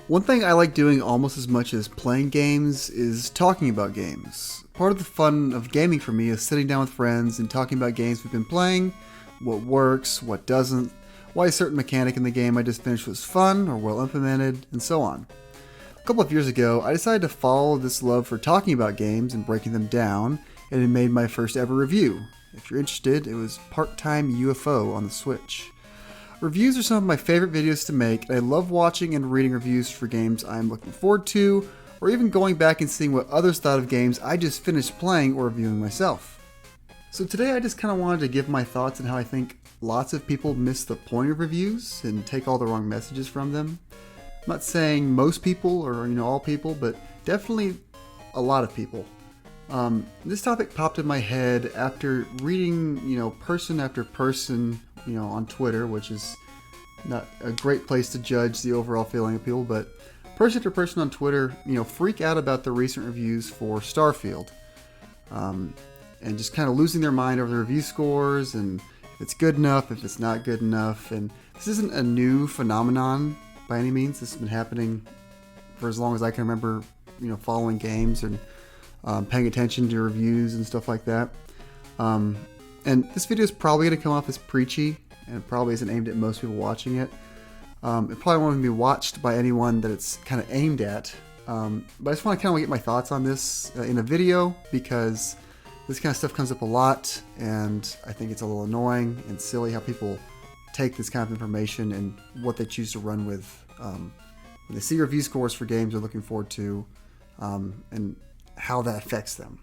One thing I like doing almost as much as playing games is talking about games. Part of the fun of gaming for me is sitting down with friends and talking about games we've been playing, what works, what doesn't, why a certain mechanic in the game I just finished was fun or well implemented, and so on. A couple of years ago, I decided to follow this love for talking about games and breaking them down, and it made my first ever review. If you're interested, it was Part-Time UFO on the Switch. Reviews are some of my favorite videos to make, and I love watching and reading reviews for games I'm looking forward to, or even going back and seeing what others thought of games I just finished playing or reviewing myself. So today I just kind of wanted to give my thoughts on how I think lots of people miss the point of reviews and take all the wrong messages from them. I'm not saying most people or all people, but definitely a lot of people. This topic popped in my head after reading, person after person, on Twitter, which is not a great place to judge the overall feeling of people, but person after person on Twitter, freak out about the recent reviews for Starfield, and just kind of losing their mind over the review scores and if it's good enough, if it's not good enough. And this isn't a new phenomenon by any means. This has been happening for as long as I can remember, following games and paying attention to reviews and stuff like that. And this video is probably going to come off as preachy, and it probably isn't aimed at most people watching it. It probably won't even be watched by anyone that it's kind of aimed at. But I just want to kind of get my thoughts on this in a video, because this kind of stuff comes up a lot, and I think it's a little annoying and silly how people take this kind of information and what they choose to run with when they see review scores for games they're looking forward to, and how that affects them.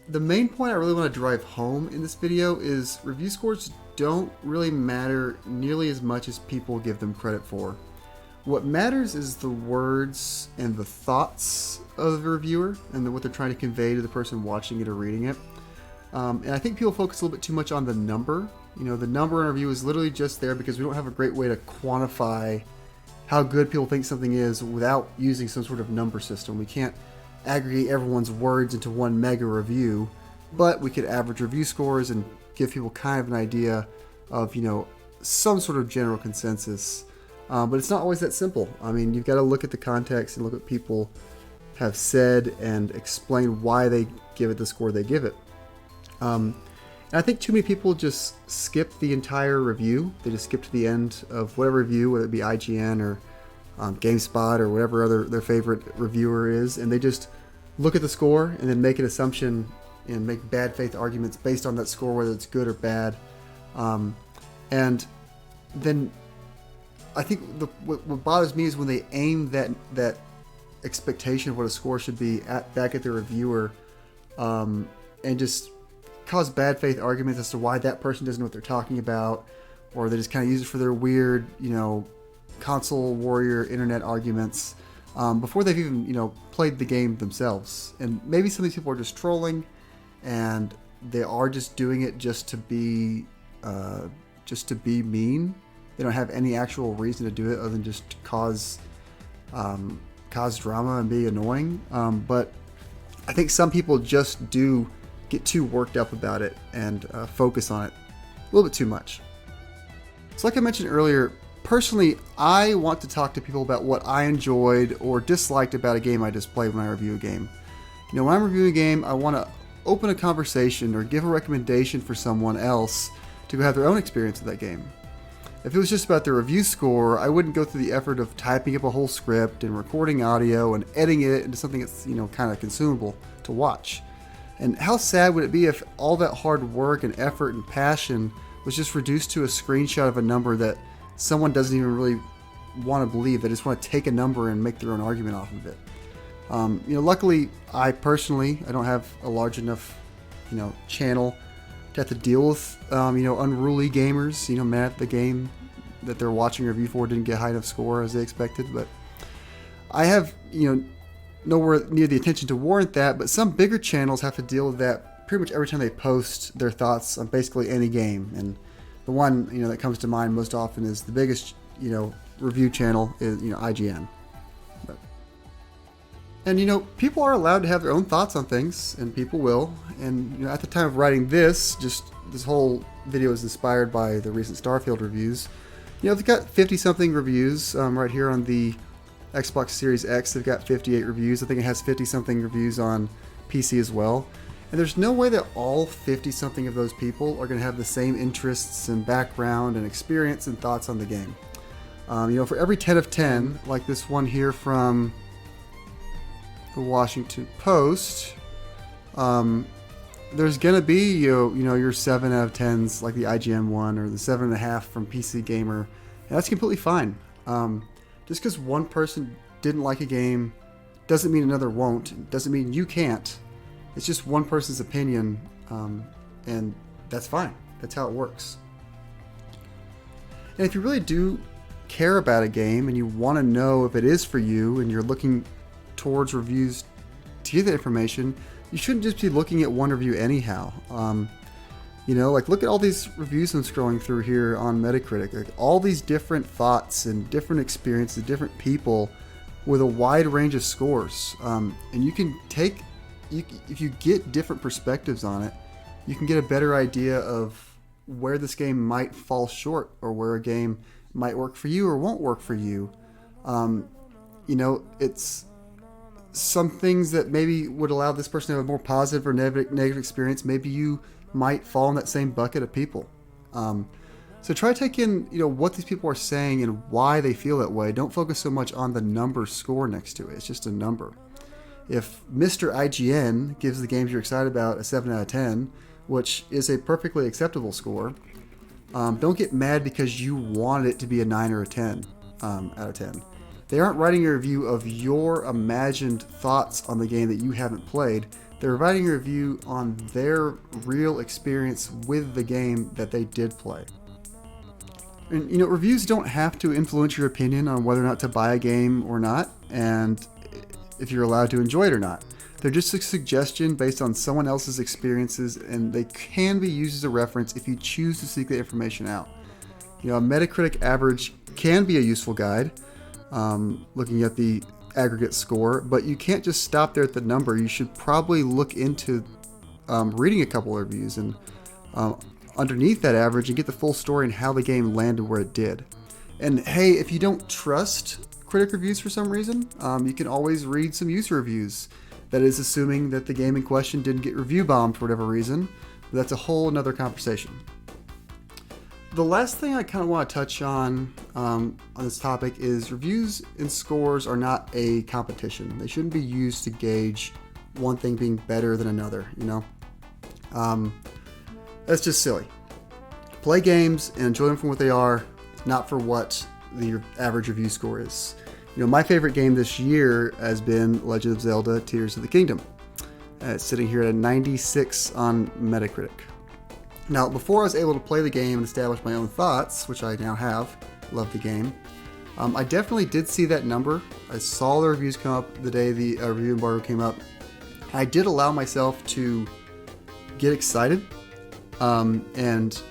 The main point I really want to drive home in this video is review scores don't really matter nearly as much as people give them credit for. What matters is the words and the thoughts of the reviewer and what they're trying to convey to the person watching it or reading it. And I think people focus a little bit too much on the number. The number in a review is literally just there because we don't have a great way to quantify how good people think something is without using some sort of number system. We can't aggregate everyone's words into one mega review, but we could average review scores and give people kind of an idea of, some sort of general consensus. But it's not always that simple. I mean, you've got to look at the context and look at what people have said and explain why they give it the score they give it. And I think too many people just skip the entire review. They just skip to the end of whatever review, whether it be IGN or GameSpot or whatever other their favorite reviewer is, and they just look at the score and then make an assumption and make bad faith arguments based on that score, whether it's good or bad. And then I think what bothers me is when they aim that expectation of what a score should be back at the reviewer, and just cause bad faith arguments as to why that person doesn't know what they're talking about, or they just kind of use it for their weird, console warrior internet arguments before they've even played the game themselves. And maybe some of these people are just trolling, and they are just doing it just to be mean. They don't have any actual reason to do it other than just to cause drama and be annoying. But I think some people just do get too worked up about it and focus on it a little bit too much. So like I mentioned earlier, personally, I want to talk to people about what I enjoyed or disliked about a game I just played when I review a game. When I'm reviewing a game, I want to open a conversation or give a recommendation for someone else to go have their own experience with that game. If it was just about the review score, I wouldn't go through the effort of typing up a whole script and recording audio and editing it into something that's, kind of consumable to watch. And how sad would it be if all that hard work and effort and passion was just reduced to a screenshot of a number that someone doesn't even really want to believe. They just want to take a number and make their own argument off of it. Luckily, I don't have a large enough, channel to have to deal with, unruly gamers, mad at the game that they're watching a review for didn't get a high enough score as they expected. But I have, nowhere near the attention to warrant that. But some bigger channels have to deal with that pretty much every time they post their thoughts on basically any game. And the one, that comes to mind most often is the biggest, review channel is, IGN. And, people are allowed to have their own thoughts on things, and people will. And, at the time of writing this whole video is inspired by the recent Starfield reviews. They've got 50-something reviews right here on the Xbox Series X, they've got 58 reviews. I think it has 50-something reviews on PC as well. And there's no way that all 50-something of those people are going to have the same interests and background and experience and thoughts on the game. For every 10 of 10, like this one here from the Washington Post, there's going to be your 7 out of 10s like the IGN one, or the 7.5 from PC Gamer. And that's completely fine. Just because one person didn't like a game doesn't mean another won't. Doesn't mean you can't. It's just one person's opinion, and that's fine. That's how it works. And if you really do care about a game and you want to know if it is for you, and you're looking towards reviews to get that information, you shouldn't just be looking at one review anyhow. Look at all these reviews I'm scrolling through here on Metacritic. Like, all these different thoughts and different experiences, different people with a wide range of scores. And you can if you get different perspectives on it, you can get a better idea of where this game might fall short, or where a game might work for you or won't work for you. It's some things that maybe would allow this person to have a more positive or negative experience. Maybe you might fall in that same bucket of people. So try to take in, what these people are saying and why they feel that way. Don't focus so much on the number score next to it. It's just a number. If Mr. IGN gives the games you're excited about a 7 out of 10, which is a perfectly acceptable score, don't get mad because you wanted it to be a 9 or a 10 out of 10. They aren't writing a review of your imagined thoughts on the game that you haven't played. They're writing a review on their real experience with the game that they did play. And, reviews don't have to influence your opinion on whether or not to buy a game or not, and if you're allowed to enjoy it or not. They're just a suggestion based on someone else's experiences, and they can be used as a reference if you choose to seek the information out. A Metacritic average can be a useful guide, looking at the aggregate score, but you can't just stop there at the number. You should probably look into reading a couple of reviews and underneath that average and get the full story and how the game landed where it did. And hey, if you don't trust critic reviews for some reason, you can always read some user reviews. That is assuming that the game in question didn't get review bombed for whatever reason. But that's a whole another conversation. The last thing I kind of want to touch on this topic is reviews and scores are not a competition. They shouldn't be used to gauge one thing being better than another, That's just silly. Play games and enjoy them for what they are, not for what the average review score is. My favorite game this year has been Legend of Zelda Tears of the Kingdom. It's sitting here at a 96 on Metacritic. Now, before I was able to play the game and establish my own thoughts, which I now have, love the game, I definitely did see that number. I saw the reviews come up the day the review embargo came up. I did allow myself to get excited, and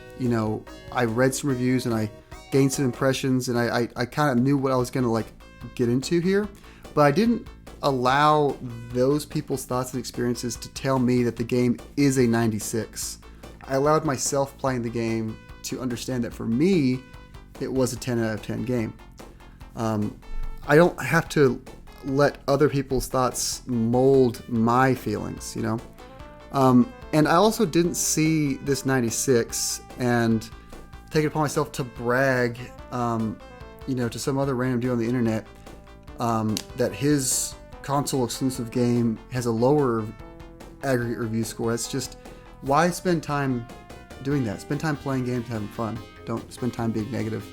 I read some reviews and I gained some impressions, and I kind of knew what I was going to get into here, but I didn't allow those people's thoughts and experiences to tell me that the game is a 96. I allowed myself playing the game to understand that for me, it was a 10 out of 10 game. I don't have to let other people's thoughts mold my feelings, And I also didn't see this 96 and take it upon myself to brag, to some other random dude on the internet, that his console exclusive game has a lower aggregate review score. That's just, why spend time doing that? Spend time playing games and having fun. Don't spend time being negative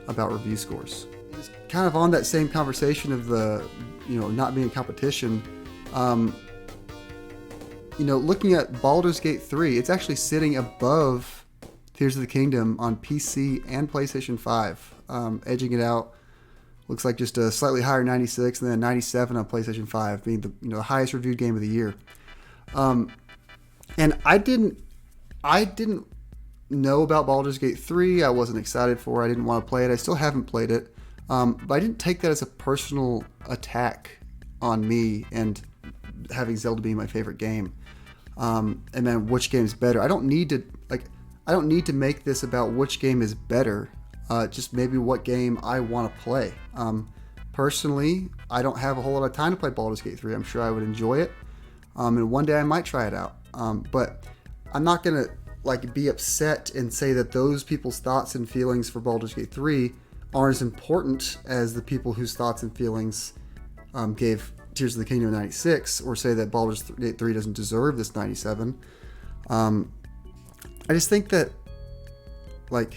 about review scores. It's kind of on that same conversation of the, not being a competition. Looking at Baldur's Gate 3, it's actually sitting above Tears of the Kingdom on PC and PlayStation 5, edging it out. Looks like just a slightly higher 96 and then a 97 on PlayStation 5, being the highest reviewed game of the year. And I didn't know about Baldur's Gate 3. I wasn't excited for it. I didn't want to play it. I still haven't played it. But I didn't take that as a personal attack on me and having Zelda be my favorite game. And then which game is better. I don't need to make this about which game is better. Just maybe what game I want to play. personally, I don't have a whole lot of time to play Baldur's Gate 3. I'm sure I would enjoy it, and one day I might try it out. But I'm not gonna like be upset and say that those people's thoughts and feelings for Baldur's Gate 3 aren't as important as the people whose thoughts and feelings gave Tears of the Kingdom 96, or say that Baldur's Gate 3 doesn't deserve this 97. I just think that, like,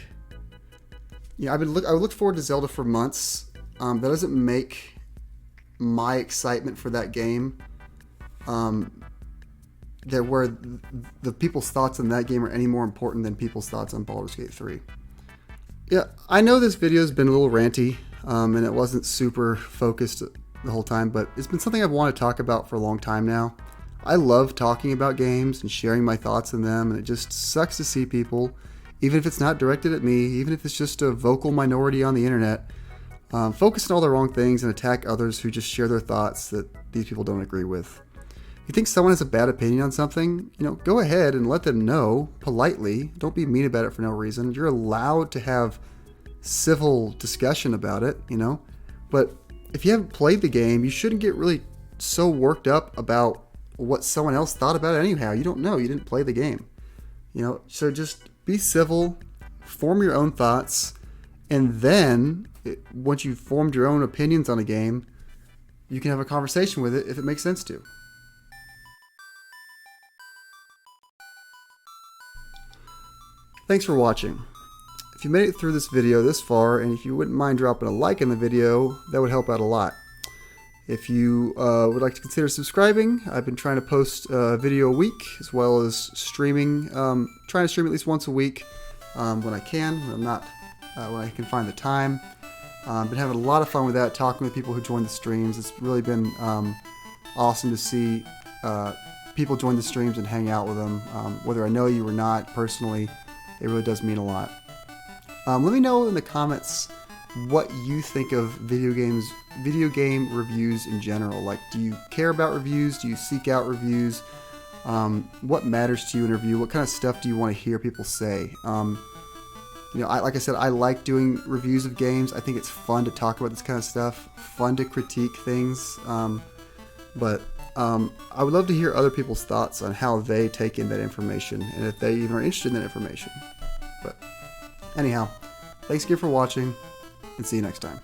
you know, I would look forward to Zelda for months. That doesn't make my excitement for that game that where the people's thoughts on that game are any more important than people's thoughts on Baldur's Gate 3. Yeah, I know this video has been a little ranty, and it wasn't super focused the whole time, but it's been something I've wanted to talk about for a long time now. I love talking about games and sharing my thoughts on them, and it just sucks to see people, even if it's not directed at me, even if it's just a vocal minority on the internet, focus on all the wrong things and attack others who just share their thoughts that these people don't agree with. If you think someone has a bad opinion on something, you know, go ahead and let them know politely. Don't be mean about it for no reason. You're allowed to have civil discussion about it, you know. But if you haven't played the game, you shouldn't get really so worked up about what someone else thought about it anyhow. You don't know. You didn't play the game, you know. So just be civil, form your own thoughts, and then once you've formed your own opinions on a game, you can have a conversation with it if it makes sense to. Thanks for watching. If you made it through this video this far, and if you wouldn't mind dropping a like in the video, that would help out a lot. If you would like to consider subscribing, I've been trying to post a video a week, as well as streaming, trying to stream at least once a week when I can, when I can find the time. Been having a lot of fun with that, talking with people who join the streams. It's really been awesome to see people join the streams and hang out with them, whether I know you or not personally. It really does mean a lot. Let me know in the comments what you think of video game reviews in general. Like, do you care about reviews? Do you seek out reviews? What matters to you in a review? What kind of stuff do you want to hear people say? You know, like I said, I like doing reviews of games. I think it's fun to talk about this kind of stuff, fun to critique things. But I would love to hear other people's thoughts on how they take in that information, and if they even are interested in that information. But anyhow, thanks again for watching, and see you next time.